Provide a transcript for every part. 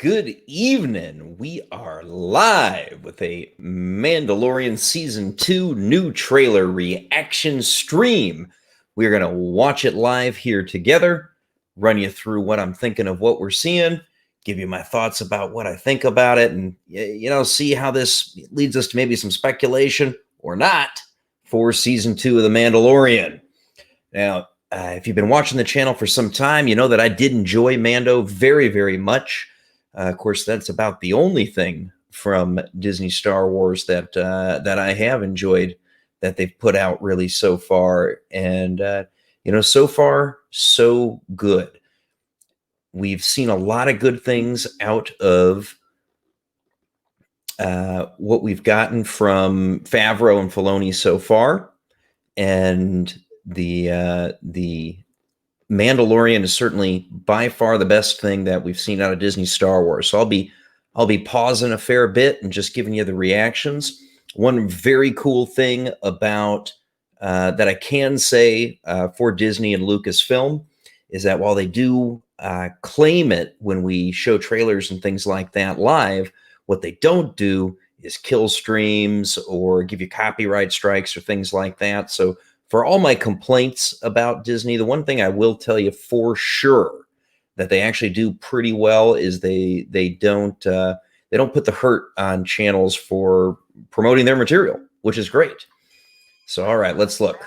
Good evening. We are live with a Mandalorian Season 2 new trailer reaction stream. We're going to watch it live here together, run you through what I'm thinking of what we're seeing, give you my thoughts about what I think about it, and, see how this leads us to maybe some speculation or not for Season 2 of The Mandalorian. Now, if you've been watching the channel for some time, you know that I did enjoy Mando very, very much. Of course, that's about the only thing from Disney Star Wars that I have enjoyed that they've put out really so far. And, so far, so good. We've seen a lot of good things out of what we've gotten from Favreau and Filoni so far. And the Mandalorian is certainly by far the best thing that we've seen out of Disney Star Wars. So I'll be pausing a fair bit and just giving you the reactions. One very cool thing about that I can say for Disney and Lucasfilm is that while they do claim it when we show trailers and things like that live, what they don't do is kill streams or give you copyright strikes or things like that. So for all my complaints about Disney, the one thing I will tell you for sure that they actually do pretty well is they don't put the hurt on channels for promoting their material, which is great. So all right, let's look.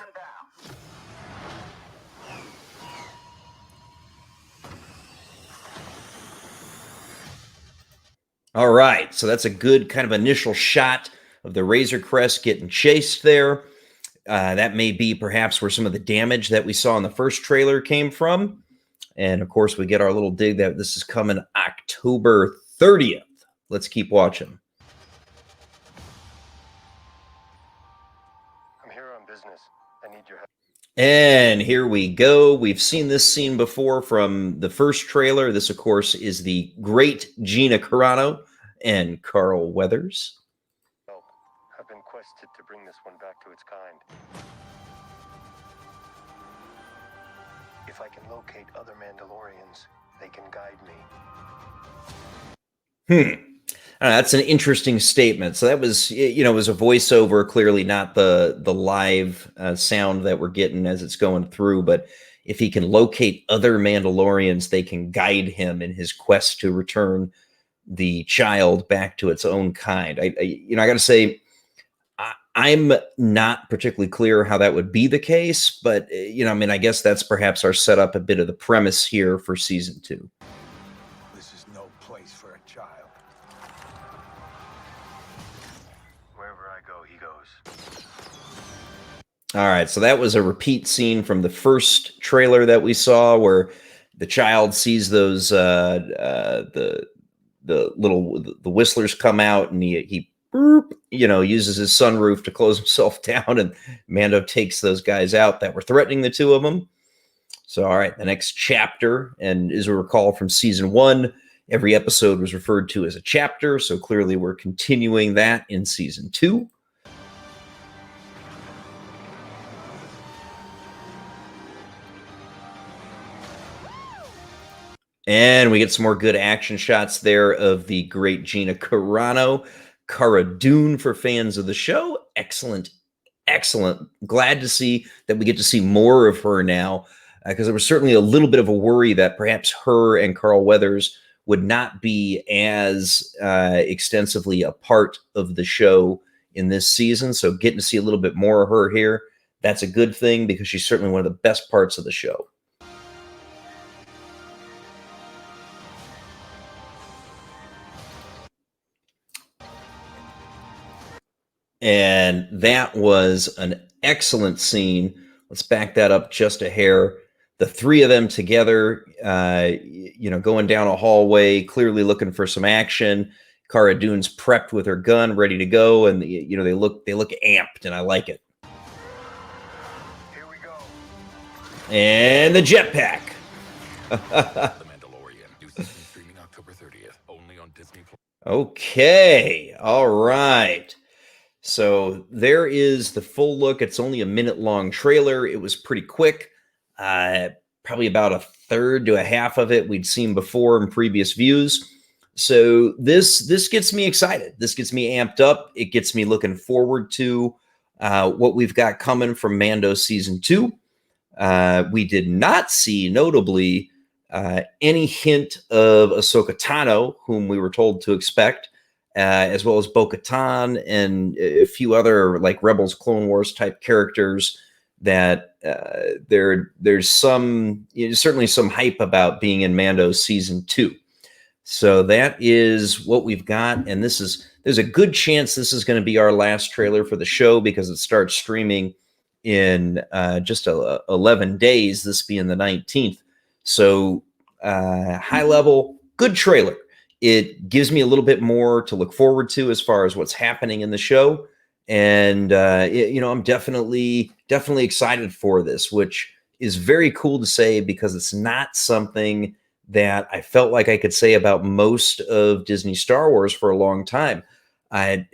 All right, so that's a good kind of initial shot of the Razor Crest getting chased there. That may be perhaps where some of the damage that we saw in the first trailer came from. And of course, we get our little dig that this is coming October 30th. Let's keep watching. I'm here on business. I need your help. And here we go. We've seen this scene before from the first trailer. This, of course, is the great Gina Carano and Carl Weathers. I've been quested to bring this one back to its kind. If I can locate other Mandalorians, they can guide me. That's an interesting statement. So that was, it was a voiceover, clearly not the live sound that we're getting as it's going through. But if he can locate other Mandalorians, they can guide him in his quest to return the child back to its own kind. I got to say, I'm not particularly clear how that would be the case, but, I guess that's perhaps our setup, a bit of the premise here for Season 2. This is no place for a child. Wherever I go, he goes. All right, so that was a repeat scene from the first trailer that we saw where the child sees those, the whistlers come out and he uses his sunroof to close himself down, and Mando takes those guys out that were threatening the two of them. So, all right, the next chapter, and as we recall from Season 1, every episode was referred to as a chapter, so clearly we're continuing that in Season 2. And we get some more good action shots there of the great Gina Carano. Cara Dune for fans of the show. Excellent, excellent. Glad to see that we get to see more of her now, because there was certainly a little bit of a worry that perhaps her and Carl Weathers would not be as extensively a part of the show in this season. So getting to see a little bit more of her here, that's a good thing because she's certainly one of the best parts of the show. And that was an excellent scene. Let's back that up just a hair. The three of them together, going down a hallway, clearly looking for some action. Cara Dune's prepped with her gun, ready to go, and they look amped, and I like it. Here we go. And the jetpack. The Mandalorian. New season streaming October 30th, only on Disney+. Okay, all right. So there is the full look. It's only a minute-long trailer. It was pretty quick. Probably about a third to a half of it we'd seen before in previous views. So this gets me excited. This gets me amped up. It gets me looking forward to what we've got coming from Mando season 2. We did not see, notably, any hint of Ahsoka Tano, whom we were told to expect, as well as Bo-Katan and a few other like Rebels, Clone Wars type characters. That there's some certainly some hype about being in Mando season 2. So that is what we've got, and there's a good chance this is going to be our last trailer for the show because it starts streaming in just 11 days, this being the 19th. So high level, good trailer. It gives me a little bit more to look forward to as far as what's happening in the show. And, I'm definitely excited for this, which is very cool to say because it's not something that I felt like I could say about most of Disney Star Wars for a long time. I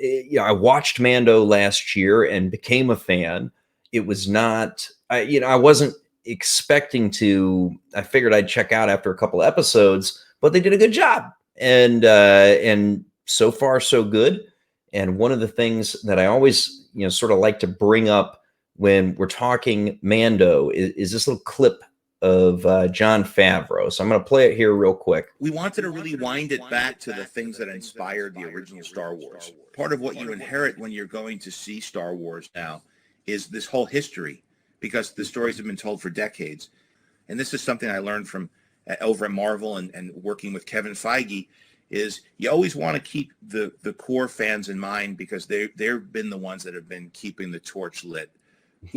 watched Mando last year and became a fan. It was not, I wasn't expecting to. I figured I'd check out after a couple episodes, but they did a good job, and so far so good. And one of the things that I always, sort of like to bring up when we're talking Mando is this little clip of Jon Favreau. So I'm going to play it here real quick. We wanted to really wind it back to the things that inspired the original Star Wars. Part of what you inherit when you're going to see Star Wars now is this whole history, because the stories have been told for decades. And this is something I learned from over at Marvel and working with Kevin Feige, is you always want to keep the core fans in mind, because they've been the ones that have been keeping the torch lit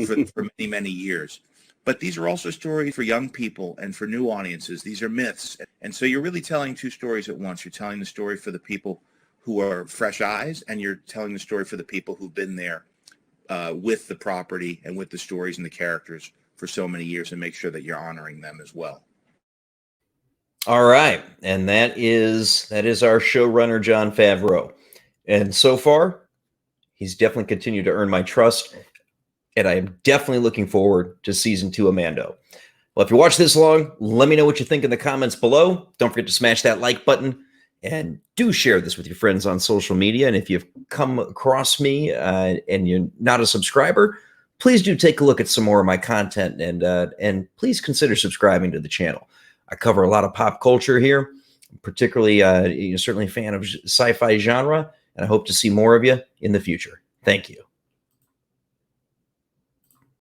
for many, many years. But these are also stories for young people and for new audiences. These are myths. And so you're really telling two stories at once. You're telling the story for the people who are fresh eyes, and you're telling the story for the people who've been there with the property and with the stories and the characters for so many years, and make sure that you're honoring them as well. All right. And that is our showrunner, Jon Favreau. And so far, he's definitely continued to earn my trust. And I am definitely looking forward to season 2 of Mando. Well, if you watched this long, let me know what you think in the comments below. Don't forget to smash that like button, and do share this with your friends on social media. And if you've come across me and you're not a subscriber, please do take a look at some more of my content, and please consider subscribing to the channel. I cover a lot of pop culture here, particularly certainly a fan of sci-fi genre, and I hope to see more of you in the future. Thank you.